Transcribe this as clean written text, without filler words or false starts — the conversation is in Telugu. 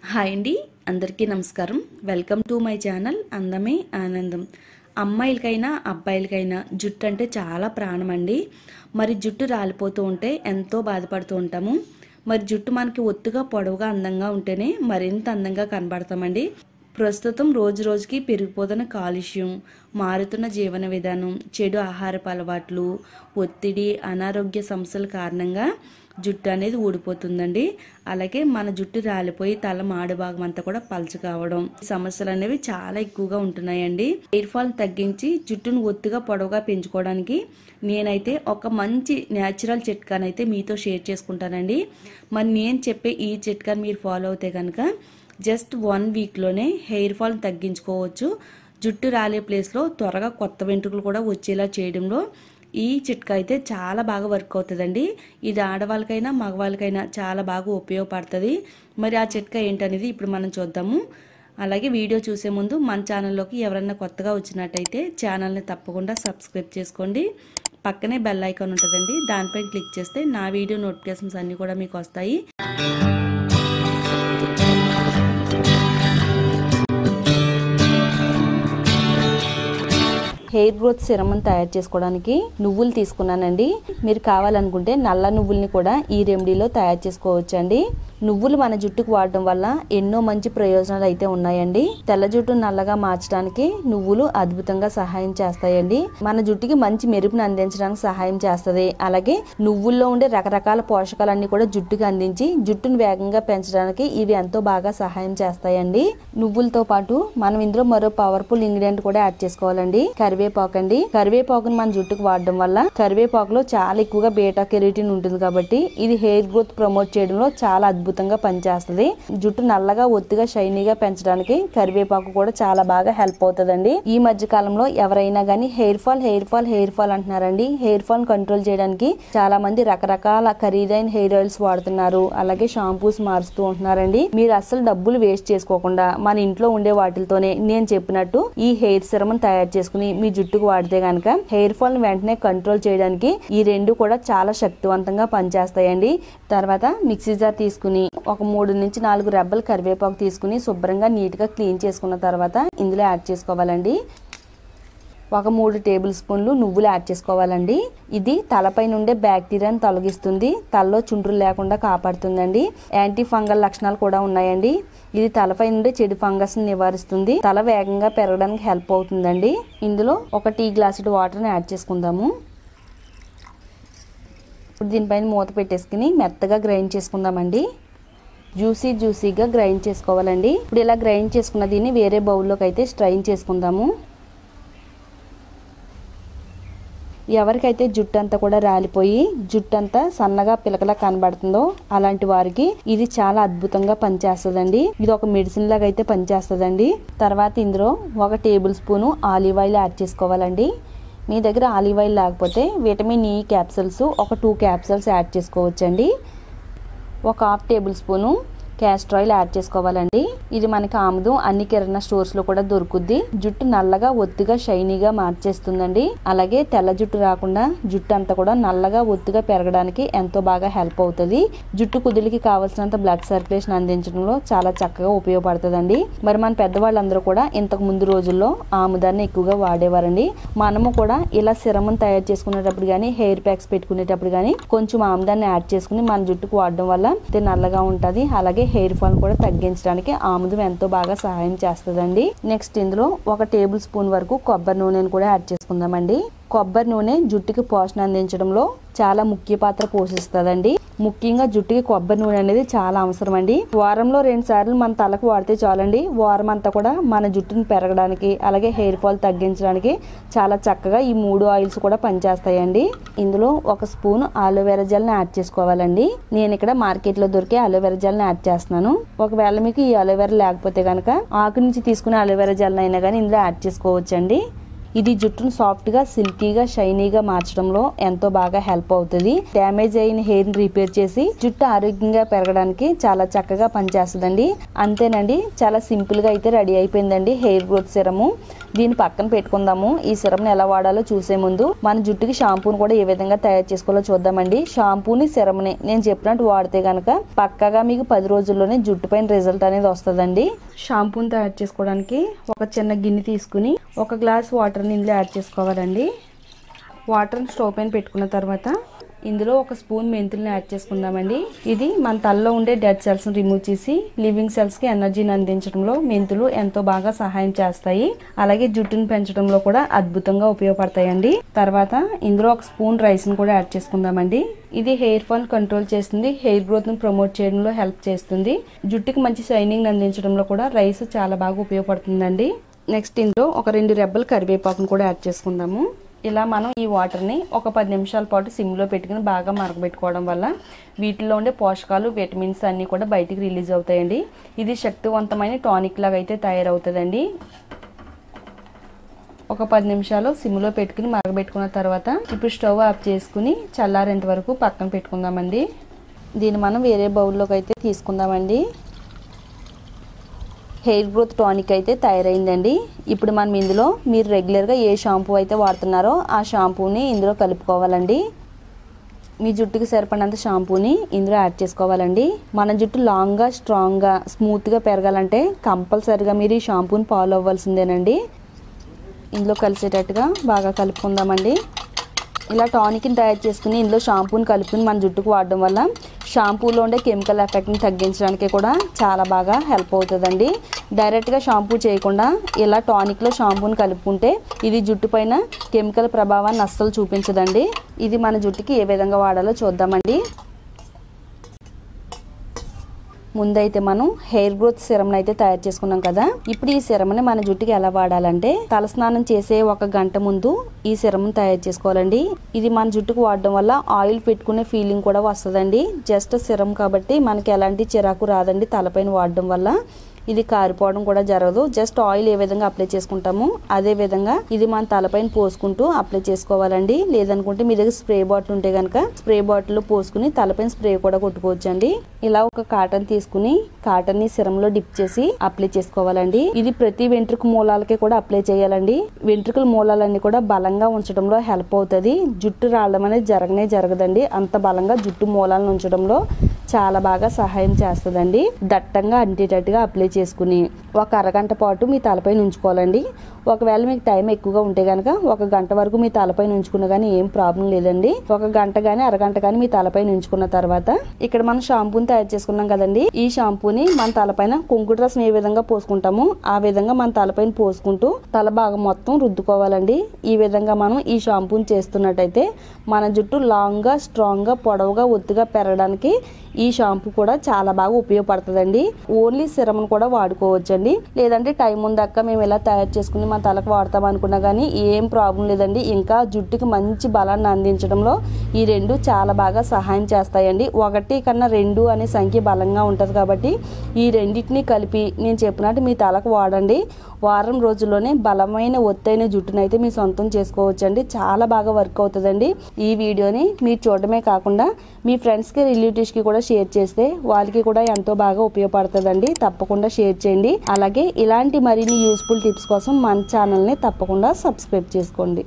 హాయ్ అండి, అందరికీ నమస్కారం. వెల్కమ్ టు మై ఛానల్ అందమే ఆనందం. అమ్మాయిలకైనా అబ్బాయిలకైనా జుట్టు అంటే చాలా ప్రాణం అండి. మరి జుట్టు రాలిపోతూ ఉంటే ఎంతో బాధపడుతూ ఉంటాము. మరి జుట్టు మనకి ఒత్తుగా పొడవుగా అందంగా ఉంటేనే మరింత అందంగా కనబడతామండి. ప్రస్తుతం రోజు రోజుకి పెరిగిపోతున్న కాలుష్యం, మారుతున్న జీవన విధానం, చెడు ఆహారపు అలవాట్లు, ఒత్తిడి, అనారోగ్య సమస్యల కారణంగా జుట్టు అనేది ఊడిపోతుందండి. అలాగే మన జుట్టు రాలిపోయి తల మాడు భాగం అంతా కూడా పలచ కావడం, సమస్యలు అనేవి చాలా ఎక్కువగా ఉంటున్నాయండి. హెయిర్ ఫాల్ తగ్గించి జుట్టును ఒత్తుగా పొడవుగా పెంచుకోవడానికి నేనైతే ఒక మంచి న్యాచురల్ చిట్కానైతే మీతో షేర్ చేసుకుంటానండి. మరి నేను చెప్పే ఈ చిట్కాని మీరు ఫాలో అవుతే కనుక జస్ట్ 1 వీక్లోనే హెయిర్ ఫాల్ తగ్గించుకోవచ్చు. జుట్టు రాలే ప్లేస్లో త్వరగా కొత్త వెంట్రుకలు కూడా వచ్చేలా చేయడంలో ఈ చిట్కా అయితే చాలా బాగా వర్క్ అవుతుందండి. ఇది ఆడవాళ్ళకైనా మగవాళ్ళకైనా చాలా బాగా ఉపయోగపడుతుంది. మరి ఆ చిట్కా ఏంటనేది ఇప్పుడు మనం చూద్దాము. అలాగే వీడియో చూసే ముందు మన ఛానల్లోకి ఎవరైనా కొత్తగా వచ్చినట్టయితే ఛానల్ని తప్పకుండా సబ్స్క్రైబ్ చేసుకోండి. పక్కనే బెల్ ఐకాన్ ఉంటుందండి, దానిపైన క్లిక్ చేస్తే నా వీడియో నోటిఫికేషన్స్ అన్నీ కూడా మీకు వస్తాయి. హెయిర్ గ్రోత్ సిరమ్ని తయారు చేసుకోవడానికి నువ్వులు తీసుకున్నానండి. మీరు కావాలనుకుంటే నల్ల నువ్వుల్ని కూడా ఈ రెమెడీలో తయారు చేసుకోవచ్చండి. నువ్వులు మన జుట్టుకు వాడడం వల్ల ఎన్నో మంచి ప్రయోజనాలు అయితే ఉన్నాయండి. తెల్ల జుట్టు నల్లగా మార్చడానికి నువ్వులు అద్భుతంగా సహాయం చేస్తాయండి. మన జుట్టుకి మంచి మెరుపును అందించడానికి సహాయం చేస్తుంది. అలాగే నువ్వుల్లో ఉండే రకరకాల పోషకాలన్నీ కూడా జుట్టుకి అందించి జుట్టును వేగంగా పెంచడానికి ఇవి ఎంతో బాగా సహాయం చేస్తాయండి. నువ్వులతో పాటు మనం ఇందులో మరో పవర్ఫుల్ ఇంగ్రీడియంట్ కూడా యాడ్ చేసుకోవాలండి, కరివేపాకు అండి. కరివేపాకును మన జుట్టుకు వాడడం వల్ల కరివేపాకులో చాలా ఎక్కువగా బీటా కెరోటిన్ ఉంటుంది కాబట్టి ఇది హెయిర్ గ్రోత్ ప్రమోట్ చేయడంలో చాలా అద్భుతంగా పనిచేస్తుంది. జుట్టు నల్లగా ఒత్తిగా షైనీగా పెంచడానికి కరివేపాకు కూడా చాలా బాగా హెల్ప్ అవుతుందండి. ఈ మధ్య కాలంలో ఎవరైనా గానీ హెయిర్ ఫాల్ అంటున్నారండి. హెయిర్ ఫాల్ కంట్రోల్ చేయడానికి చాలా మంది రకరకాల ఖరీదైన హెయిర్ ఆయిల్స్ వాడుతున్నారు. అలాగే షాంపూస్ మారుస్తూ ఉంటున్నారండి. మీరు అస్సలు డబ్బులు వేస్ట్ చేసుకోకుండా మన ఇంట్లో ఉండే వాటితోనే నేను చెప్పినట్టు ఈ హెయిర్ సిరమ్ తయారు చేసుకుని మీ జుట్టుకు వాడితే గనక హెయిర్ ఫాల్ వెంటనే కంట్రోల్ చేయడానికి ఈ రెండు కూడా చాలా శక్తివంతంగా పనిచేస్తాయండి. తర్వాత మిక్సీ జార్ తీసుకుని ఒక 3 నుంచి 4 రెబ్బలు కరివేపాకు తీసుకుని శుభ్రంగా నీట్గా క్లీన్ చేసుకున్న తర్వాత ఇందులో యాడ్ చేసుకోవాలండి. ఒక 3 టేబుల్ స్పూన్లు నువ్వులు యాడ్ చేసుకోవాలండి. ఇది తలపై నుండే బ్యాక్టీరియాను తొలగిస్తుంది, తలలో చుండ్రులు లేకుండా కాపాడుతుందండి. యాంటీ ఫంగల్ లక్షణాలు కూడా ఉన్నాయండి. ఇది తలపై నుండి చెడు ఫంగస్ ని నివారిస్తుంది, తల వేగంగా పెరగడానికి హెల్ప్ అవుతుందండి. ఇందులో ఒక టీ గ్లాసుడు వాటర్ని యాడ్ చేసుకుందాము. ఇప్పుడు దీనిపైన మూత పెట్టేసుకుని మెత్తగా గ్రైండ్ చేసుకుందామండి. జ్యూసీగా గ్రైండ్ చేసుకోవాలండి. ఇప్పుడు ఇలా గ్రైండ్ చేసుకున్న దీన్ని వేరే బౌల్లోకి అయితే స్ట్రైన్ చేసుకుందాము. ఎవరికైతే జుట్టు అంతా కూడా రాలిపోయి జుట్టు అంతా సన్నగా పిలకలా కనబడుతుందో అలాంటి వారికి ఇది చాలా అద్భుతంగా పనిచేస్తుందండి. ఇది ఒక మెడిసిన్ లాగా అయితే పనిచేస్తుందండి. తర్వాత ఇందులో ఒక table spoon olive oil add చేసుకోవాలండి. మీ దగ్గర ఆలివ్ ఆయిల్ లేకపోతే విటమిన్ ఈ క్యాప్సూల్స్ ఒక 2 క్యాప్సూల్స్ యాడ్ చేసుకోవచ్చండి. ఒక 1/2 table spoon castor oil add చేసుకోవాలండి. ఇది మనకి ఆముదం అన్ని కిరాణా స్టోర్స్ లో కూడా దొరుకుద్ది. జుట్టు నల్లగా ఒత్తిగా షైనీగా మార్చేస్తుందండి. అలాగే తెల్ల జుట్టు రాకుండా జుట్టు అంతా కూడా నల్లగా ఒత్తిగా పెరగడానికి ఎంతో బాగా హెల్ప్ అవుతుంది. జుట్టు కుదులకి కావాల్సినంత బ్లడ్ సర్క్యులేషన్ అందించడంలో చాలా చక్కగా ఉపయోగపడుతుందండి. మరి మన పెద్దవాళ్ళందరూ కూడా ఇంతకు ముందు రోజుల్లో ఆముదాన్ని ఎక్కువగా వాడేవారండి. మనము కూడా ఇలా సిరమ్ని తయారు చేసుకునేటప్పుడు కానీ హెయిర్ ప్యాక్స్ పెట్టుకునేటప్పుడు కానీ కొంచెం ఆముదాన్ని యాడ్ చేసుకుని మన జుట్టుకు వాడడం వల్ల ఇది నల్లగా ఉంటుంది. అలాగే హెయిర్ ఫాల్ కూడా తగ్గించడానికి ఆముదం ఎంతో బాగా సహాయం చేస్తుందండి. నెక్స్ట్ ఇందులో ఒక టేబుల్ స్పూన్ వరకు కొబ్బరి నూనెను కూడా యాడ్ చేసుకుందామండి. కొబ్బరి నూనె జుట్టుకి పోషణ అందించడంలో చాలా ముఖ్య పాత్ర పోషిస్తుందండి. ముఖ్యంగా జుట్టుకి కొబ్బరి నూనె అనేది చాలా అవసరం అండి. వారంలో 2 సార్లు మన తలకు వాడితే చాలండి. వారం అంతా కూడా మన జుట్టును పెరగడానికి అలాగే హెయిర్ ఫాల్ తగ్గించడానికి చాలా చక్కగా ఈ 3 ఆయిల్స్ కూడా పనిచేస్తాయండి. ఇందులో ఒక స్పూన్ అలోవెరా జెల్ని యాడ్ చేసుకోవాలండి. నేను ఇక్కడ మార్కెట్లో దొరికే అలోవెరా జెల్ని యాడ్ చేస్తున్నాను. ఒకవేళ మీకు ఈ అలోవెరా లేకపోతే కనుక ఆకు నుంచి తీసుకునే అలోవెరా జెల్ అయినా కానీ ఇందులో యాడ్ చేసుకోవచ్చండి. ఇది జుట్టును సాఫ్ట్గా, సిల్కీగా, షైనీగా మార్చడంలో ఎంతో బాగా హెల్ప్ అవుతుంది. డ్యామేజ్ అయిన హెయిర్ని రిపేర్ చేసి జుట్టు ఆరోగ్యంగా పెరగడానికి చాలా చక్కగా పనిచేస్తుందండి. అంతేనండి, చాలా సింపుల్గా అయితే రెడీ అయిపోయిందండి హెయిర్ గ్రోత్ సిరము. దీన్ని పక్కన పెట్టుకుందాము. ఈ సిరమ్ని ఎలా వాడాలో చూసే ముందు మన జుట్టుకి షాంపూని కూడా ఏ విధంగా తయారు చేసుకోవాలో చూద్దామండి. షాంపూని, సిరమ్ని నేను చెప్పినట్టు వాడితే కనుక పక్కగా మీకు 10 రోజుల్లోనే జుట్టు పైన రిజల్ట్ అనేది వస్తుందండి. షాంపూని తయారు చేసుకోవడానికి ఒక చిన్న గిన్నె తీసుకుని 1 గ్లాస్ వాటర్ని ఇందులో యాడ్ చేసుకోవాలండి. వాటర్ని స్టవ్ పైన పెట్టుకున్న తర్వాత ఇందులో 1 స్పూన్ మెంతుల్ని యాడ్ చేసుకుందామండి. ఇది మన తలలో ఉండే డెడ్ సెల్స్ని రిమూవ్ చేసి లివింగ్ సెల్స్కి ఎనర్జీని అందించడంలో మెంతులు ఎంతో బాగా సహాయం చేస్తాయి. అలాగే జుట్టును పెంచడంలో కూడా అద్భుతంగా ఉపయోగపడతాయండి. తర్వాత ఇందులో 1 స్పూన్ రైస్ని కూడా యాడ్ చేసుకుందామండి. ఇది హెయిర్ ఫాల్ కంట్రోల్ చేస్తుంది, హెయిర్ గ్రోత్ని ప్రమోట్ చేయడంలో హెల్ప్ చేస్తుంది. జుట్టుకి మంచి షైనింగ్ అందించడంలో కూడా రైస్ చాలా బాగా ఉపయోగపడుతుందండి. నెక్స్ట్ ఇందులో 2 రెబ్బలు కరివేపాకును కూడా యాడ్ చేసుకుందాము. ఇలా మనం ఈ వాటర్ని ఒక 10 నిమిషాల పాటు సిమ్లో పెట్టుకుని బాగా మరగబెట్టుకోవడం వల్ల వీటిలో ఉండే పోషకాలు, విటమిన్స్ అన్నీ కూడా బయటికి రిలీజ్ అవుతాయండి. ఇది శక్తివంతమైన టానిక్ లాగా అయితే తయారవుతుందండి. ఒక 10 నిమిషాలు సిమ్లో పెట్టుకుని మరగబెట్టుకున్న తర్వాత ఇప్పుడు స్టవ్ ఆఫ్ చేసుకుని చల్లారేంత వరకు పక్కన పెట్టుకుందామండి. దీన్ని మనం వేరే బౌల్లోకి అయితే తీసుకుందామండి. హెయిర్ గ్రోత్ టానిక్ అయితే తయారైందండి. ఇప్పుడు మనం ఇందులో మీరు రెగ్యులర్గా ఏ షాంపూ అయితే వాడుతున్నారో ఆ షాంపూని ఇందులో కలుపుకోవాలండి. మీ జుట్టుకి సరిపడినంత షాంపూని ఇందులో యాడ్ చేసుకోవాలండి. మన జుట్టు లాంగ్గా, స్ట్రాంగ్గా, స్మూత్గా పెరగాలంటే కంపల్సరిగా మీరు ఈ షాంపూని ఫాలో అవ్వాల్సిందేనండి. ఇందులో కలిసేటట్టుగా బాగా కలుపుకుందామండి. ఇలా టానిక్ని తయారు చేసుకుని ఇందులో షాంపూని కలుపుకుని మన జుట్టుకు వాడడం వల్ల షాంపూలో ఉండే కెమికల్ ఎఫెక్ట్ని తగ్గించడానికి కూడా చాలా బాగా హెల్ప్ అవుతుందండి. డైరెక్ట్గా షాంపూ చేయకుండా ఇలా టానిక్లో షాంపూని కలుపుకుంటే ఇది జుట్టు పైన కెమికల్ ప్రభావాన్ని అస్సలు చూపించదండి. ఇది మన జుట్టుకి ఏ విధంగా వాడాలో చూద్దామండి. ముందైతే మనం హెయిర్ గ్రోత్ సిరమ్ని అయితే తయారు చేసుకున్నాం కదా. ఇప్పుడు ఈ సిరమ్ని మన జుట్టుకి ఎలా వాడాలంటే తలస్నానం చేసే 1 గంట ముందు ఈ సిరమ్ని తయారు చేసుకోవాలండి. ఇది మన జుట్టుకు వాడడం వల్ల ఆయిల్ పెట్టుకునే ఫీలింగ్ కూడా వస్తుందండి. జస్ట్ సిరమ్ కాబట్టి మనకి ఎలాంటి చిరాకు రాదండి. తలపైన వాడడం వల్ల ఇది కారిపోవడం కూడా జరగదు. జస్ట్ ఆయిల్ ఏ విధంగా అప్లై చేసుకుంటామో అదే విధంగా ఇది మన తలపైన పోసుకుంటూ అప్లై చేసుకోవాలండి. లేదనుకుంటే మీ దగ్గర స్ప్రే బాటిల్ ఉంటే కనుక స్ప్రే బాటిల్లో పోసుకుని తలపైన స్ప్రే కూడా కొట్టుకోవచ్చండి. ఇలా ఒక కాటన్ తీసుకుని కాటన్ ని సిరంలో డిప్ చేసి అప్లై చేసుకోవాలండి. ఇది ప్రతి వెంట్రుక మూలాలకి కూడా అప్లై చేయాలండి. వెంట్రుకల మూలాలన్నీ కూడా బలంగా ఉంచడంలో హెల్ప్ అవుతుంది. జుట్టు రావడం అనేది జరగదండి. అంత బలంగా జుట్టు మూలాలను ఉంచడంలో చాలా బాగా సహాయం చేస్తుందండి. దట్టంగా అంటేటట్టుగా అప్లై చేసుకుని 1 అరగంట పాటు మీ తలపైన ఉంచుకోవాలండి. ఒకవేళ మీకు టైం ఎక్కువగా ఉంటే కనుక 1 గంట వరకు మీ తలపైన ఉంచుకున్నా కానీ ఏం ప్రాబ్లం లేదండి. 1 గంట కానీ అరగంట కానీ మీ తలపైన ఉంచుకున్న తర్వాత ఇక్కడ మనం షాంపూని తయారు చేసుకున్నాం కదండి. ఈ షాంపూని మన తలపైన కుంకుడు రసం ఏ విధంగా పోసుకుంటామో ఆ విధంగా మన తలపైన పోసుకుంటూ తల భాగం మొత్తం రుద్దుకోవాలండి. ఈ విధంగా మనం ఈ షాంపూని చేస్తున్నట్టయితే మన జుట్టు లాంగ్గా, స్ట్రాంగ్గా, పొడవుగా, ఒత్తుగా పెరగడానికి ఈ షాంపూ కూడా చాలా బాగా ఉపయోగపడుతుందండి. ఓన్లీ సిరమ్ను కూడా వాడుకోవచ్చండి. లేదంటే టైం ఉందాక మేము ఇలా తయారు చేసుకుని మా తలకు వాడతాం అనుకున్నా కానీ ఏం ప్రాబ్లం లేదండి. ఇంకా జుట్టుకి మంచి బలాన్ని అందించడంలో ఈ 2 చాలా బాగా సహాయం చేస్తాయండి. 1 కన్నా 2 అనే సంఖ్య బలంగా ఉంటుంది కాబట్టి ఈ రెండింటిని కలిపి నేను చెప్పినట్టు మీ తలకు వాడండి. వారం రోజుల్లోనే బలమైన ఒత్తైన జుట్టునైతే మీ సొంతం చేసుకోవచ్చండి. చాలా బాగా వర్క్ అవుతుందండి. ఈ వీడియోని మీరు చూడడమే కాకుండా మీ ఫ్రెండ్స్కి, రిలేటివ్స్కి కూడా షేర్ చేస్తే వాళ్ళకి కూడా ఎంతో బాగా ఉపయోగపడుతుందండి. తప్పకుండా షేర్ చేయండి. అలాగే ఇలాంటి మరిన్ని యూస్ఫుల్ టిప్స్ కోసం మన ఛానల్ని తప్పకుండా సబ్స్క్రైబ్ చేసుకోండి.